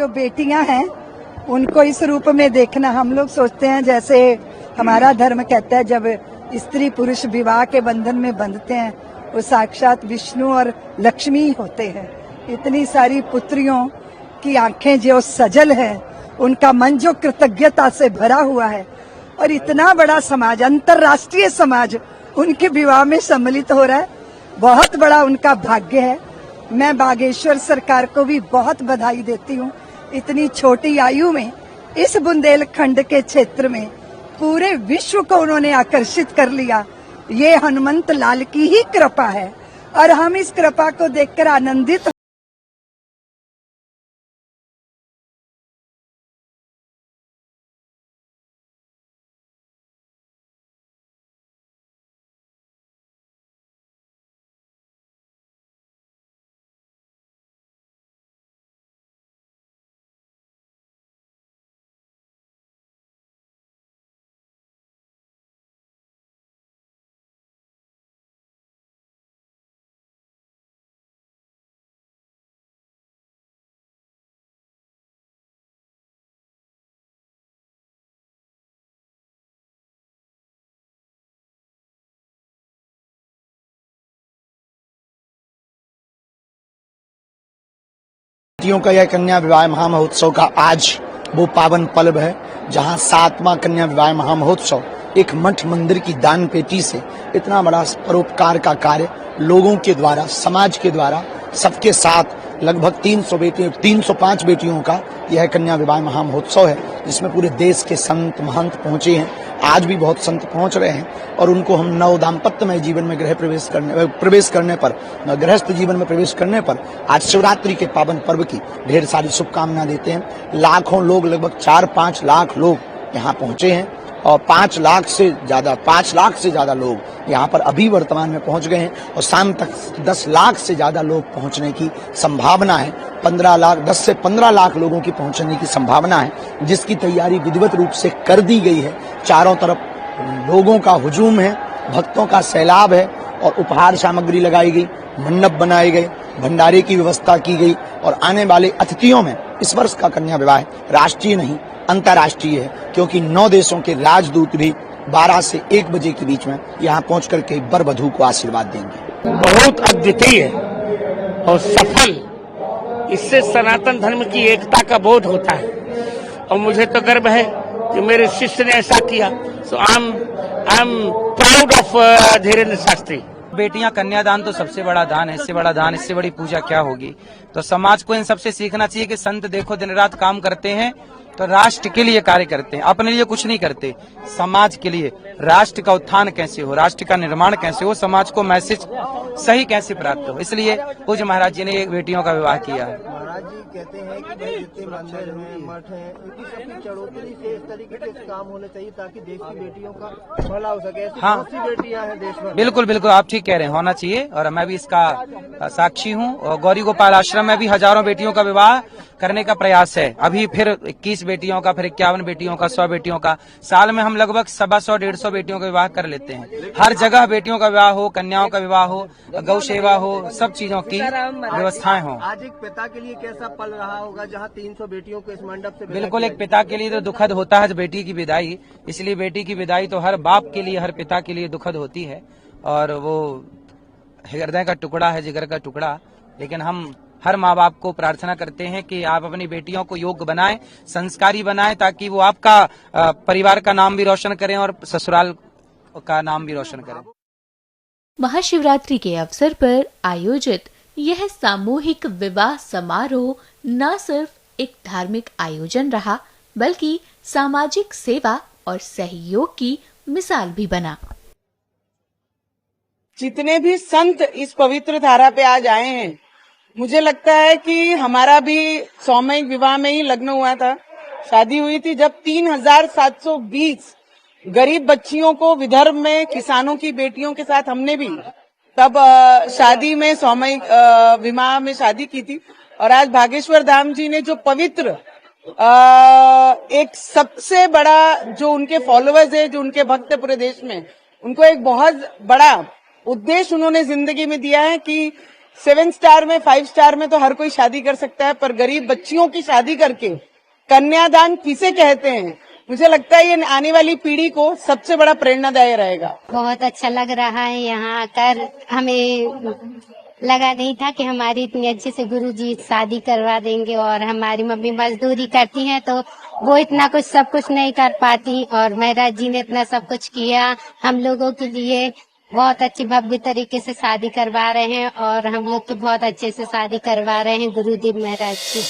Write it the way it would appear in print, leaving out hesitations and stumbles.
जो बेटियां हैं उनको इस रूप में देखना, हम लोग सोचते हैं जैसे हमारा धर्म कहता है जब स्त्री पुरुष विवाह के बंधन में बंधते हैं वो साक्षात विष्णु और लक्ष्मी होते हैं। इतनी सारी पुत्रियों की आंखें जो सजल है, उनका मन जो कृतज्ञता से भरा हुआ है, और इतना बड़ा समाज, अंतर्राष्ट्रीय समाज उनके विवाह में सम्मिलित हो रहा है, बहुत बड़ा उनका भाग्य है। मैं बागेश्वर सरकार को भी बहुत बधाई देती हूँ। इतनी छोटी आयु में इस बुंदेलखंड के क्षेत्र में पूरे विश्व को उन्होंने आकर्षित कर लिया। ये हनुमंत लाल की ही कृपा है और हम इस कृपा को देखकर आनंदित। बेटियों का यह कन्या विवाह महामहोत्सव का आज वो पावन पल है जहां 7वां कन्या विवाह महामहोत्सव एक मठ मंदिर की दान पेटी से इतना बड़ा परोपकार का कार्य लोगों के द्वारा, समाज के द्वारा, सबके साथ लगभग 305 बेटियों का यह कन्या विवाह महामहोत्सव है, जिसमें पूरे देश के संत महंत पहुंचे हैं। आज भी बहुत संत पहुंच रहे हैं और उनको हम नव दाम्पत्यमय जीवन में प्रवेश करने पर, गृहस्थ जीवन में प्रवेश करने पर आज शिवरात्रि के पावन पर्व की ढेर सारी शुभकामना देते हैं। लाखों लोग, लगभग 4-5 लाख लोग यहाँ पहुंचे हैं और 5 लाख से ज्यादा लोग यहाँ पर अभी वर्तमान में पहुंच गए हैं और शाम तक 10 लाख से ज्यादा लोग पहुंचने की संभावना है। 10 से 15 लाख लोगों की पहुंचने की संभावना है, जिसकी तैयारी विधिवत रूप से कर दी गई है। चारों तरफ लोगों का हुजूम है, भक्तों का सैलाब है और उपहार सामग्री लगाई गई, मंडप बनाए गए, भंडारे की व्यवस्था की गई और आने वाले अतिथियों में इस वर्ष का कन्या विवाह राष्ट्रीय नहीं अंतर्राष्ट्रीय है, क्योंकि 9 देशों के राजदूत भी 12 से 1 बजे के बीच में यहाँ पहुँच करके वर वधू को आशीर्वाद देंगे। बहुत अद्वितीय और सफल, इससे सनातन धर्म की एकता का बोध होता है और मुझे तो गर्व है कि मेरे शिष्य ने ऐसा किया। So I am proud of Dhirendra Shastri. बेटियां कन्यादान तो सबसे बड़ा दान है, इससे बड़ा दान, इससे बड़ी पूजा क्या होगी। तो समाज को इन सबसे सीखना चाहिए कि संत देखो दिन रात काम करते हैं तो राष्ट्र के लिए कार्य करते हैं, अपने लिए कुछ नहीं करते, समाज के लिए। राष्ट्र का उत्थान कैसे हो, राष्ट्र का निर्माण कैसे हो, समाज को मैसेज सही कैसे प्राप्त हो, इसलिए पूज्य महाराज जी ने बेटियों का विवाह किया है। महाराज जी कहते हैं कि जितने मंदिर हैं, मठ हैं, उनकी सबकी चढ़ोतरी से इस तरीके के काम होने चाहिए ताकि देश की बेटियों का भला हो सके। ऐसी बहुत सी बेटियां हैं देश में। बिल्कुल बिल्कुल, आप ठीक कह रहे हैं, होना चाहिए और मैं भी इसका साक्षी हूँ। और गौरी गोपाल आश्रम में भी हजारों बेटियों का विवाह करने का प्रयास है। अभी फिर 21 बेटियों का, फिर 51 बेटियों का, 100 बेटियों का, साल में हम लगभग 125-150 बेटियों का विवाह कर लेते हैं। हर जगह बेटियों का विवाह हो, कन्याओं का विवाह हो, गौ सेवा हो, सब चीजों की व्यवस्थाएं हो। आज एक पिता के लिए कैसा पल रहा होगा जहां 300 बेटियों को इस मंडप से? बिल्कुल, एक पिता के लिए तो दुखद होता है बेटी की विदाई, इसलिए बेटी की विदाई तो हर बाप के लिए, हर पिता के लिए दुखद होती है और वो हृदय का टुकड़ा है, जिगर का टुकड़ा। लेकिन हम हर माँ बाप को प्रार्थना करते हैं कि आप अपनी बेटियों को योग्य बनाएं, संस्कारी बनाएं, ताकि वो आपका परिवार का नाम भी रोशन करें और ससुराल का नाम भी रोशन करें। महाशिवरात्रि के अवसर पर आयोजित यह सामूहिक विवाह समारोह न सिर्फ एक धार्मिक आयोजन रहा, बल्कि सामाजिक सेवा और सहयोग की मिसाल भी बना। जितने भी संत इस पवित्र धारा पे आज आए हैं, मुझे लगता है कि हमारा भी सामूहिक विवाह में ही लग्न हुआ था, शादी हुई थी जब 3720 गरीब बच्चियों को विदर्भ में किसानों की बेटियों के साथ हमने भी तब शादी में सामूहिक विवाह में शादी की थी। और आज बागेश्वर धाम जी ने जो पवित्र एक सबसे बड़ा जो उनके फॉलोअर्स है, जो उनके भक्त पूरे देश में, उनको एक बहुत बड़ा उद्देश्य उन्होंने जिंदगी में दिया है कि 7 स्टार में 5 स्टार में तो हर कोई शादी कर सकता है, पर गरीब बच्चियों की शादी करके कन्यादान किसे कहते हैं, मुझे लगता है ये आने वाली पीढ़ी को सबसे बड़ा प्रेरणादायक रहेगा। बहुत अच्छा लग रहा है यहाँ आकर। हमें लगा नहीं था कि हमारी इतनी अच्छे से गुरुजी शादी करवा देंगे, और हमारी मम्मी मजदूरी करती हैं तो वो इतना कुछ सब कुछ नहीं कर पाती, और महाराज जी ने इतना सब कुछ किया हम लोगों के लिए। बहुत अच्छी भव्य तरीके से शादी करवा रहे हैं, और हम लोग की बहुत अच्छे से शादी करवा रहे हैं गुरुदेव महाराज जी।